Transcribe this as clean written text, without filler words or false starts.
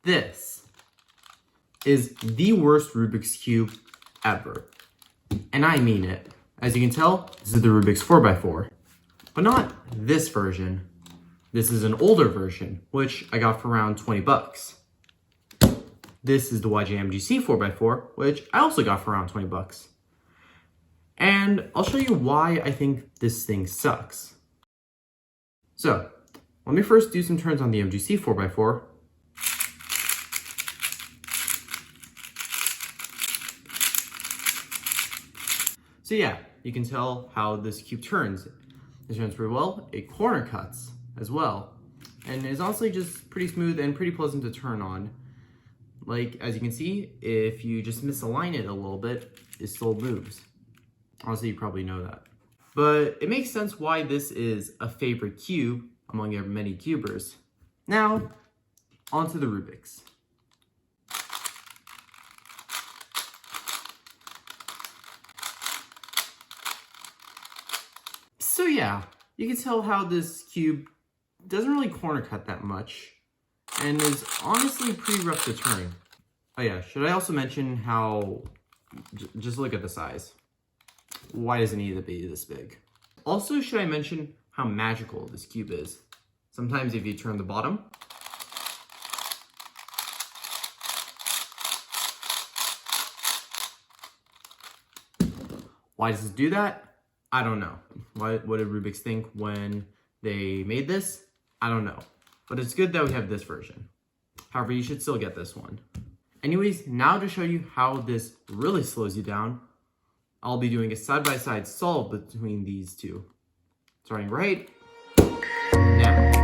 This is the worst Rubik's Cube ever. And I mean it. As you can tell, this is the Rubik's 4x4. But not this version. This is an older version, which I got for around 20 bucks. This is the YJMGC 4x4, which I also got for around 20 bucks. And I'll show you why I think this thing sucks. So, let me first do some turns on the MGC 4x4. So yeah, you can tell how this cube turns. It turns pretty well. It corner cuts as well. And is honestly just pretty smooth and pretty pleasant to turn on. Like, as you can see, if you just misalign it a little bit, it still moves. Honestly, you probably know that. But it makes sense why this is a favorite cube among your many cubers. Now, onto the Rubik's. So yeah, you can tell how this cube doesn't really corner cut that much and is honestly pretty rough to turn. Oh yeah, should I also mention how, just look at the size. Why does it need to be this big? Also, should I mention how magical this cube is? Sometimes if you turn the bottom, why does it do that? I don't know. What did Rubik's think when they made this? I don't know. But it's good that we have this version. However, you should still get this one. Anyways, now to show you how this really slows you down, I'll be doing a side-by-side solve between these two. Starting right now.